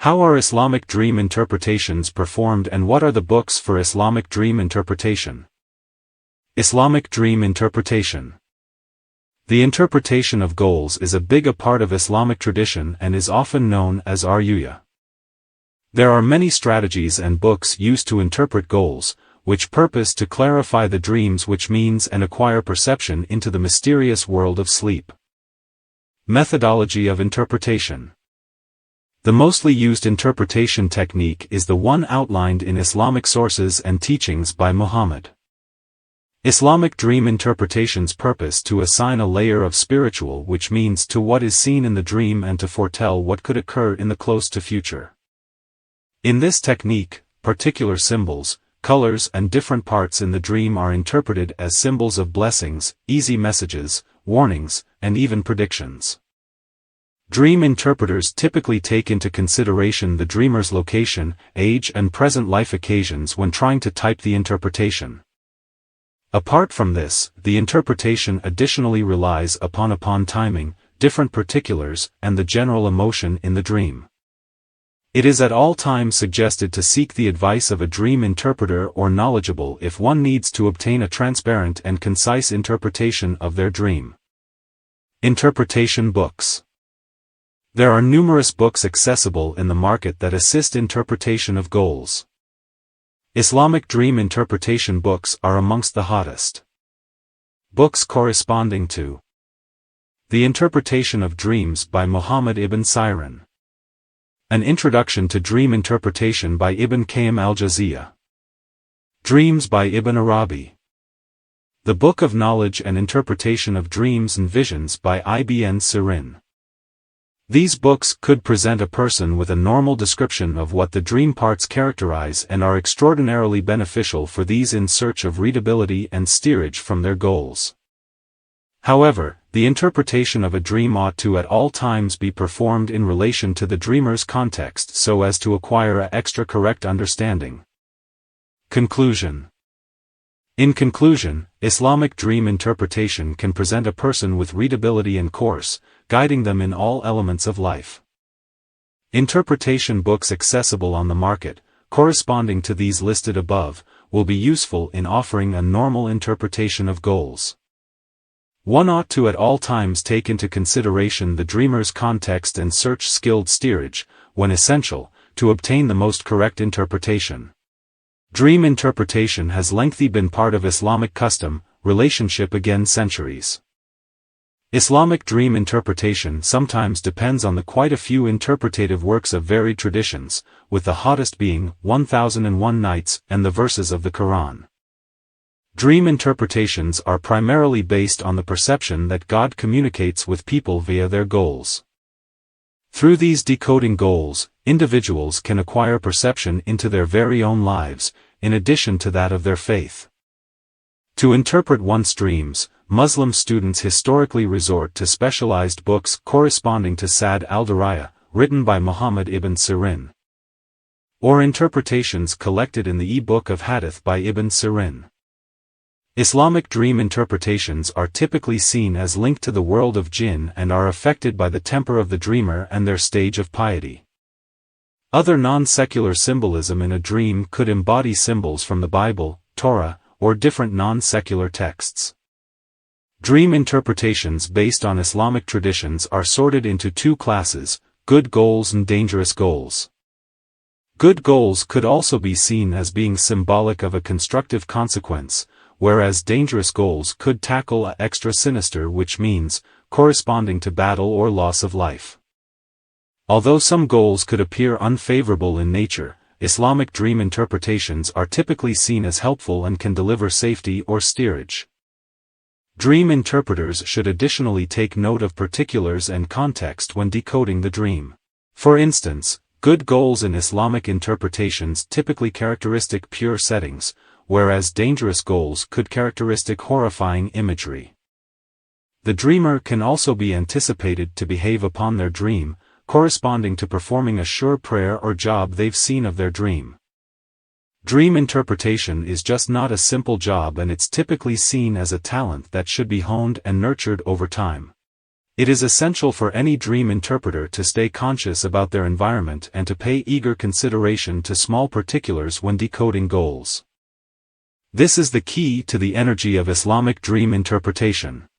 How are Islamic dream interpretations performed and what are the books for Islamic dream interpretation? Islamic dream interpretation. The interpretation of goals is a big part of Islamic tradition and is often known as ru'ya. There are many strategies and books used to interpret goals, which purpose to clarify the dreams which means and acquire perception into the mysterious world of sleep. Methodology of interpretation. The mostly used interpretation technique is the one outlined in Islamic sources and teachings by Muhammad. Islamic dream interpretation's purpose to assign a layer of spiritual which means to what is seen in the dream and to foretell what could occur in the close to future. In this technique, particular symbols, colors and different parts in the dream are interpreted as symbols of blessings, easy messages, warnings, and even predictions. Dream interpreters typically take into consideration the dreamer's location, age and present life occasions when trying to type the interpretation. Apart from this, the interpretation additionally relies upon timing, different particulars, and the general emotion in the dream. It is at all times suggested to seek the advice of a dream interpreter or knowledgeable if one needs to obtain a transparent and concise interpretation of their dream. Interpretation books. There are numerous books accessible in the market that assist interpretation of goals. Islamic dream interpretation books are amongst the hottest. Books corresponding to The Interpretation of Dreams by Muhammad ibn Sirin. An Introduction to Dream Interpretation by Ibn Qayyim al-Jawziyya. Dreams by Ibn Arabi. The Book of Knowledge and Interpretation of Dreams and Visions by Ibn Sirin. These books could present a person with a normal description of what the dream parts characterize and are extraordinarily beneficial for these in search of readability and steerage from their goals. However, the interpretation of a dream ought to at all times be performed in relation to the dreamer's context so as to acquire an extra correct understanding. Conclusion. In conclusion, Islamic dream interpretation can present a person with readability and course, guiding them in all elements of life. Interpretation books accessible on the market, corresponding to these listed above, will be useful in offering a normal interpretation of goals. One ought to at all times take into consideration the dreamer's context and search skilled steerage, when essential, to obtain the most correct interpretation. Dream interpretation has lengthy been part of Islamic custom, relationship again centuries. Islamic dream interpretation sometimes depends on the quite a few interpretative works of varied traditions, with the hottest being 1001 Nights and the verses of the Quran. Dream interpretations are primarily based on the perception that God communicates with people via their goals. Through these decoding goals, individuals can acquire perception into their very own lives, in addition to that of their faith. To interpret one's dreams, Muslim students historically resort to specialized books corresponding to Sad al-Diraya, written by Muhammad ibn Sirin, or interpretations collected in the e-book of Hadith by Ibn Sirin. Islamic dream interpretations are typically seen as linked to the world of jinn and are affected by the temper of the dreamer and their stage of piety. Other non-secular symbolism in a dream could embody symbols from the Bible, Torah, or different non-secular texts. Dream interpretations based on Islamic traditions are sorted into two classes, good goals and dangerous goals. Good goals could also be seen as being symbolic of a constructive consequence, whereas dangerous goals could tackle a extra sinister which means, corresponding to battle or loss of life. Although some goals could appear unfavorable in nature, Islamic dream interpretations are typically seen as helpful and can deliver safety or steerage. Dream interpreters should additionally take note of particulars and context when decoding the dream. For instance, good goals in Islamic interpretations typically characteristic pure settings, whereas dangerous goals could characteristic horrifying imagery. The dreamer can also be anticipated to behave upon their dream, corresponding to performing a sure prayer or job they've seen of their dream. Dream interpretation is just not a simple job and it's typically seen as a talent that should be honed and nurtured over time. It is essential for any dream interpreter to stay conscious about their environment and to pay eager consideration to small particulars when decoding goals. This is the key to the energy of Islamic dream interpretation.